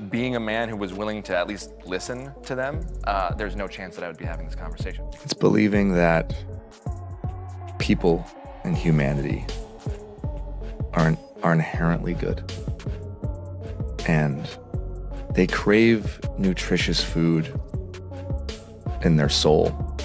being a man who was willing to at least listen to them, there's no chance that I would be having this conversation. It's believing that people and humanity are inherently good. And they crave nutritious food in their soul,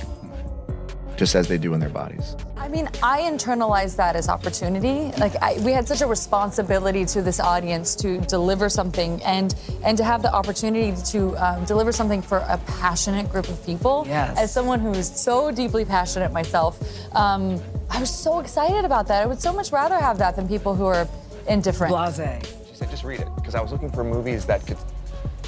just as they do in their bodies. I mean, I internalize that as opportunity. Like, we had such a responsibility to this audience to deliver something and to have the opportunity to deliver something for a passionate group of people. Yes. As someone who is so deeply passionate myself, I was so excited about that. I would so much rather have that than people who are indifferent. Blasé. She said, just read it, because I was looking for movies that could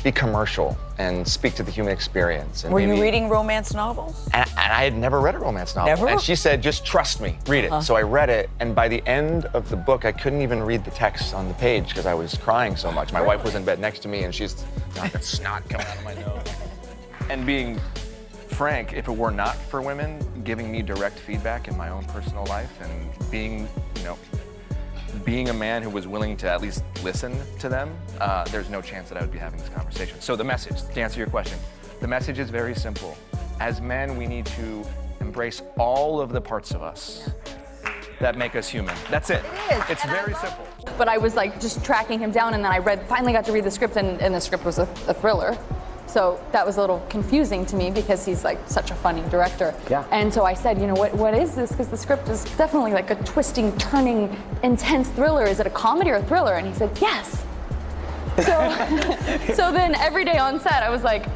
be commercial and speak to the human experience. And Were you reading romance novels? And I had never read a romance novel. Never? And she said, just trust me, read it. So I read it, and by the end of the book, I couldn't even read the text on the page because I was crying so much. My wife was in bed next to me, and she's got snot coming out of my nose. And being frank, if it were not for women giving me direct feedback in my own personal life and being, being a man who was willing to at least listen to them, there's no chance that I would be having this conversation. So the message, to answer your question, the message is very simple. As men, we need to embrace all of the parts of us that make us human. That's it. It is. It's And very simple. But I was like just tracking him down, and then I finally got to read the script, and the script was a thriller. So that was a little confusing to me because he's like such a funny director. Yeah. And so I said, what is this? Because the script is definitely like a twisting, turning, intense thriller. Is it a comedy or a thriller? And he said, yes. So then every day on set, I was like,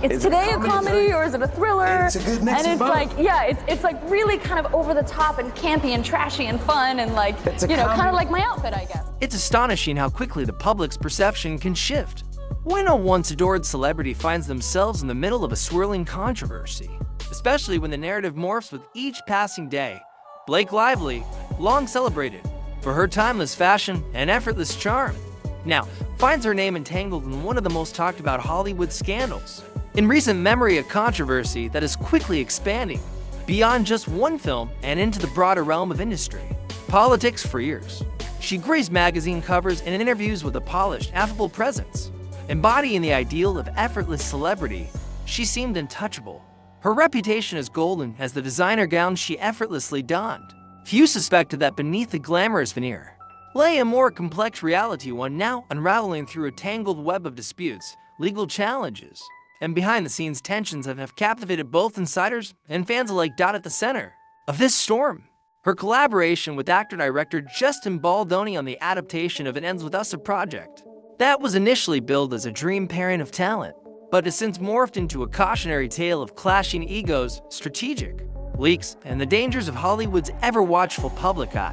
is today a comedy or is it a thriller? It's a good mix and of it's both. like, yeah, it's like really kind of over the top and campy and trashy and fun and like, kind of like my outfit, I guess. It's astonishing how quickly the public's perception can shift when a once-adored celebrity finds themselves in the middle of a swirling controversy, especially when the narrative morphs with each passing day. Blake Lively, long celebrated for her timeless fashion and effortless charm, now finds her name entangled in one of the most talked about Hollywood scandals. In recent memory, a controversy that is quickly expanding beyond just one film and into the broader realm of industry. Politics for years. She graced magazine covers and interviews with a polished, affable presence. Embodying the ideal of effortless celebrity, she seemed untouchable. Her reputation is golden as the designer gowns she effortlessly donned. Few suspected that beneath the glamorous veneer lay a more complex reality, one now unraveling through a tangled web of disputes, legal challenges, and behind-the-scenes tensions that have captivated both insiders and fans alike. At the center of this storm, her collaboration with actor-director Justin Baldoni on the adaptation of It Ends With Us, a project that was initially billed as a dream pairing of talent, but has since morphed into a cautionary tale of clashing egos, strategic leaks, and the dangers of Hollywood's ever-watchful public eye.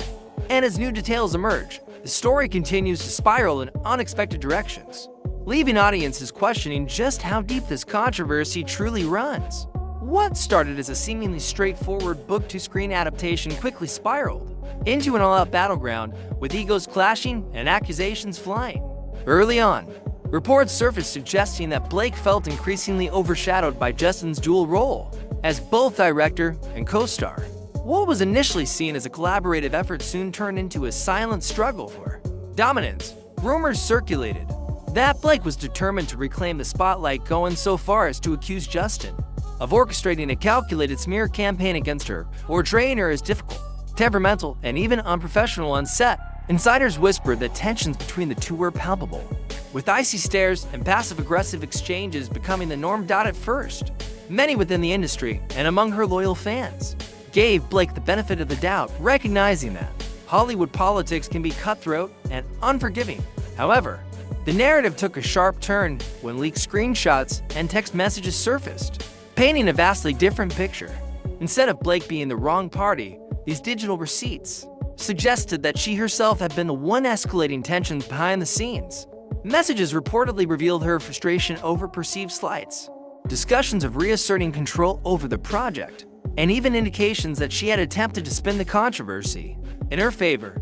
And as new details emerge, the story continues to spiral in unexpected directions, leaving audiences questioning just how deep this controversy truly runs. What started as a seemingly straightforward book-to-screen adaptation quickly spiraled into an all-out battleground with egos clashing and accusations flying. Early on, reports surfaced suggesting that Blake felt increasingly overshadowed by Justin's dual role as both director and co-star. What was initially seen as a collaborative effort soon turned into a silent struggle for dominance. Rumors circulated that Blake was determined to reclaim the spotlight, going so far as to accuse Justin of orchestrating a calculated smear campaign against her, portraying her as difficult, temperamental, and even unprofessional on set. Insiders whispered that tensions between the two were palpable, with icy stares and passive-aggressive exchanges becoming the norm. At first, many within the industry and among her loyal fans gave Blake the benefit of the doubt, recognizing that Hollywood politics can be cutthroat and unforgiving. However, the narrative took a sharp turn when leaked screenshots and text messages surfaced, painting a vastly different picture. Instead of Blake being the wrong party, these digital receipts suggested that she herself had been the one escalating tensions behind the scenes. Messages reportedly revealed her frustration over perceived slights, discussions of reasserting control over the project, and even indications that she had attempted to spin the controversy in her favor.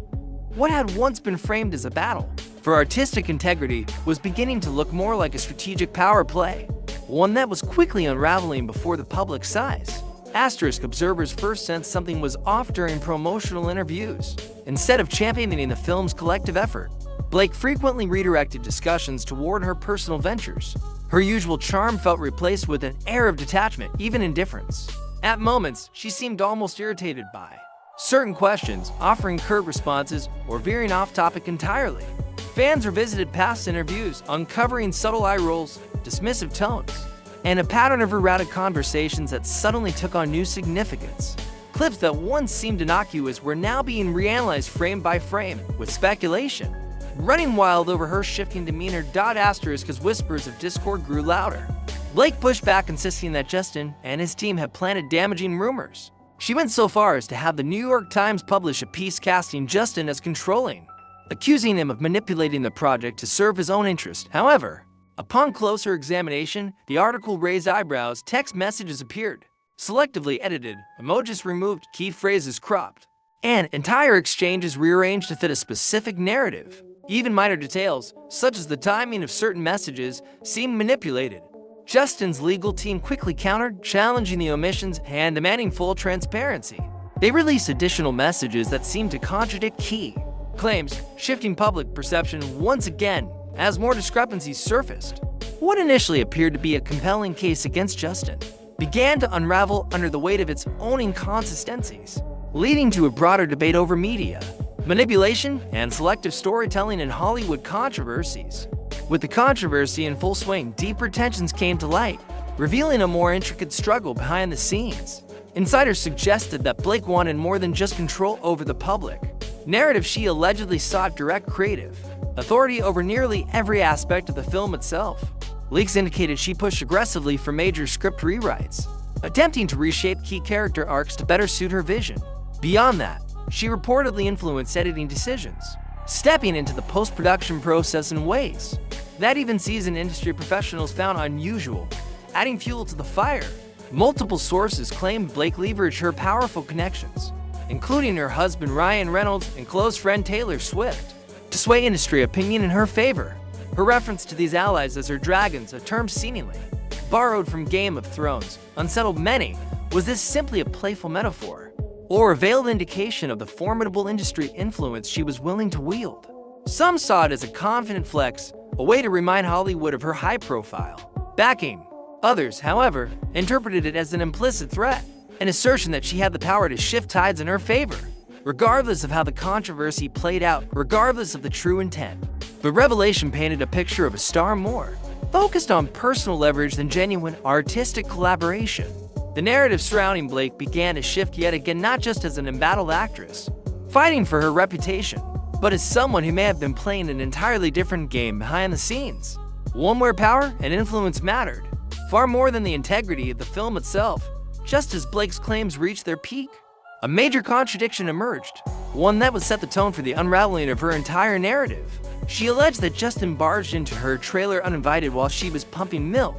What had once been framed as a battle for artistic integrity was beginning to look more like a strategic power play, one that was quickly unraveling before the public's eyes. Asterisk observers first sensed something was off during promotional interviews. Instead of championing the film's collective effort, Blake frequently redirected discussions toward her personal ventures. Her usual charm felt replaced with an air of detachment, even indifference. At moments, she seemed almost irritated by certain questions, offering curt responses or veering off topic entirely. Fans revisited past interviews, uncovering subtle eye rolls, dismissive tones, and a pattern of erratic conversations that suddenly took on new significance. Clips that once seemed innocuous were now being reanalyzed frame by frame, with speculation running wild over her shifting demeanor. Asterisk as whispers of discord grew louder. Blake pushed back, insisting that Justin and his team had planted damaging rumors. She went so far as to have the New York Times publish a piece casting Justin as controlling, accusing him of manipulating the project to serve his own interest. However, upon closer examination, the article raised eyebrows, text messages appeared, selectively edited, emojis removed, key phrases cropped, and entire exchanges rearranged to fit a specific narrative. Even minor details, such as the timing of certain messages, seemed manipulated. Justin's legal team quickly countered, challenging the omissions and demanding full transparency. They released additional messages that seemed to contradict key claims, shifting public perception once again as more discrepancies surfaced. What initially appeared to be a compelling case against Justin began to unravel under the weight of its own inconsistencies, leading to a broader debate over media, manipulation, and selective storytelling in Hollywood controversies. With the controversy in full swing, deeper tensions came to light, revealing a more intricate struggle behind the scenes. Insiders suggested that Blake wanted more than just control over the public narrative. She allegedly sought direct creative authority over nearly every aspect of the film itself. Leaks indicated she pushed aggressively for major script rewrites, attempting to reshape key character arcs to better suit her vision. Beyond that, she reportedly influenced editing decisions, stepping into the post-production process in ways that even seasoned industry professionals found unusual, adding fuel to the fire. Multiple sources claimed Blake leveraged her powerful connections, including her husband Ryan Reynolds and close friend Taylor Swift, to sway industry opinion in her favor. Her reference to these allies as her dragons, a term seemingly borrowed from Game of Thrones, unsettled many. Was this simply a playful metaphor, or a veiled indication of the formidable industry influence she was willing to wield? Some saw it as a confident flex, a way to remind Hollywood of her high-profile backing. Others, however, interpreted it as an implicit threat, an assertion that she had the power to shift tides in her favor, regardless of how the controversy played out, regardless of the true intent. The revelation painted a picture of a star more focused on personal leverage than genuine artistic collaboration. The narrative surrounding Blake began to shift yet again, not just as an embattled actress fighting for her reputation, but as someone who may have been playing an entirely different game behind the scenes, one where power and influence mattered far more than the integrity of the film itself. Just as Blake's claims reached their peak, a major contradiction emerged, one that would set the tone for the unraveling of her entire narrative. She alleged that Justin barged into her trailer uninvited while she was pumping milk,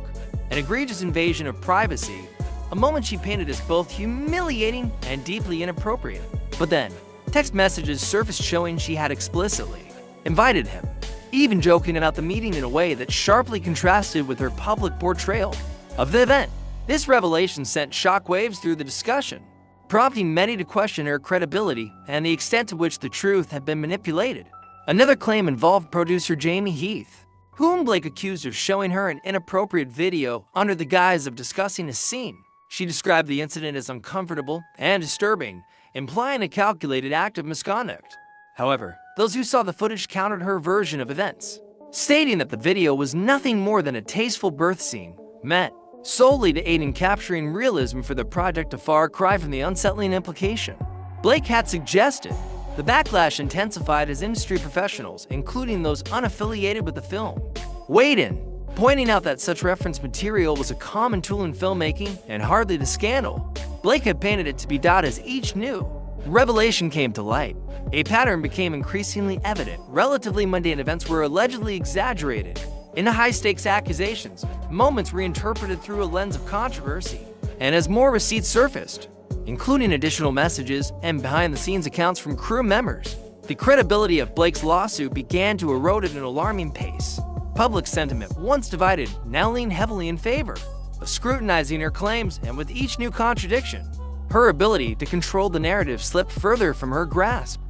an egregious invasion of privacy, a moment she painted as both humiliating and deeply inappropriate. But then, text messages surfaced showing she had explicitly invited him, even joking about the meeting in a way that sharply contrasted with her public portrayal of the event. This revelation sent shockwaves through the discussion, prompting many to question her credibility and the extent to which the truth had been manipulated. Another claim involved producer Jamie Heath, whom Blake accused of showing her an inappropriate video under the guise of discussing a scene. She described the incident as uncomfortable and disturbing, implying a calculated act of misconduct. However, those who saw the footage countered her version of events, stating that the video was nothing more than a tasteful birth scene, meant solely to aid in capturing realism for the project, a far cry from the unsettling implication Blake had suggested. The backlash intensified as industry professionals, including those unaffiliated with the film, weighed in, pointing out that such reference material was a common tool in filmmaking and hardly the scandal Blake had painted it to be. As each new revelation came to light, a pattern became increasingly evident. Relatively mundane events were allegedly exaggerated into high-stakes accusations, moments reinterpreted through a lens of controversy. And as more receipts surfaced, including additional messages and behind-the-scenes accounts from crew members, the credibility of Blake's lawsuit began to erode at an alarming pace. Public sentiment, once divided, now leaned heavily in favor of scrutinizing her claims, and with each new contradiction, her ability to control the narrative slipped further from her grasp.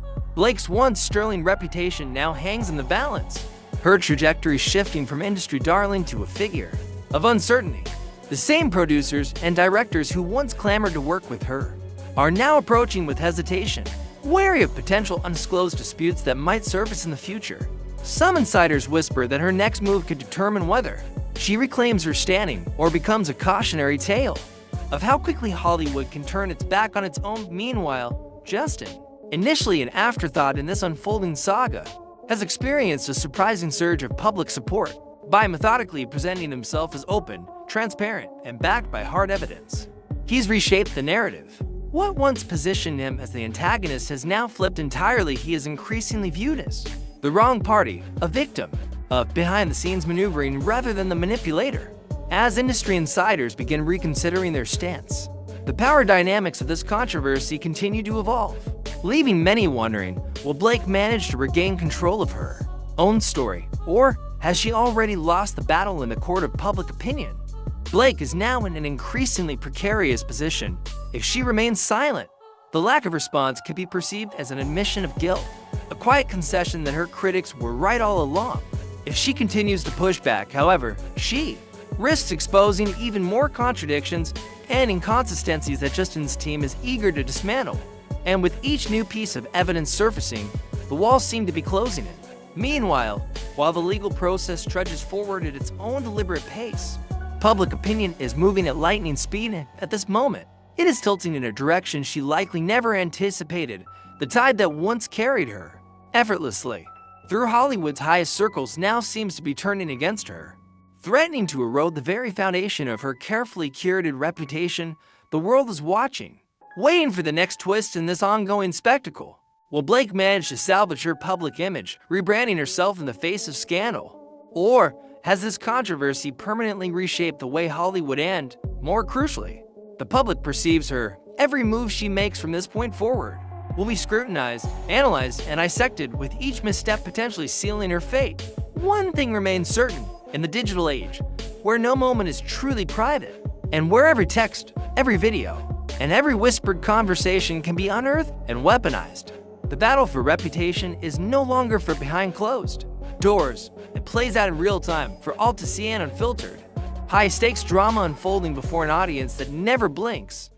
Blake's once sterling reputation now hangs in the balance, her trajectory shifting from industry darling to a figure of uncertainty. The same producers and directors who once clamored to work with her are now approaching with hesitation, wary of potential undisclosed disputes that might surface in the future. Some insiders whisper that her next move could determine whether she reclaims her standing or becomes a cautionary tale of how quickly Hollywood can turn its back on its own. Meanwhile, Justin, initially an afterthought in this unfolding saga, has experienced a surprising surge of public support by methodically presenting himself as open, transparent, and backed by hard evidence. He's reshaped the narrative. What once positioned him as the antagonist has now flipped entirely. He is increasingly viewed as the wrong party, a victim of behind-the-scenes maneuvering rather than the manipulator. As industry insiders begin reconsidering their stance, the power dynamics of this controversy continue to evolve, leaving many wondering, will Blake manage to regain control of her own story, or has she already lost the battle in the court of public opinion? Blake is now in an increasingly precarious position. If she remains silent, the lack of response could be perceived as an admission of guilt, a quiet concession that her critics were right all along. If she continues to push back, however, she risks exposing even more contradictions and inconsistencies that Justin's team is eager to dismantle. And with each new piece of evidence surfacing, the walls seem to be closing in. Meanwhile, while the legal process trudges forward at its own deliberate pace, public opinion is moving at lightning speed, and at this moment, it is tilting in a direction she likely never anticipated. The tide that once carried her effortlessly through Hollywood's highest circles now seems to be turning against her, threatening to erode the very foundation of her carefully curated reputation. The world is watching, waiting for the next twist in this ongoing spectacle. Will Blake manage to salvage her public image, rebranding herself in the face of scandal? Or has this controversy permanently reshaped the way Hollywood and, more crucially, the public perceives her? Every move she makes from this point forward will be scrutinized, analyzed, and dissected, with each misstep potentially sealing her fate. One thing remains certain: in the digital age, where no moment is truly private, and where every text, every video, and every whispered conversation can be unearthed and weaponized, the battle for reputation is no longer for behind closed doors. It plays out in real time for all to see and unfiltered. High-stakes drama unfolding before an audience that never blinks.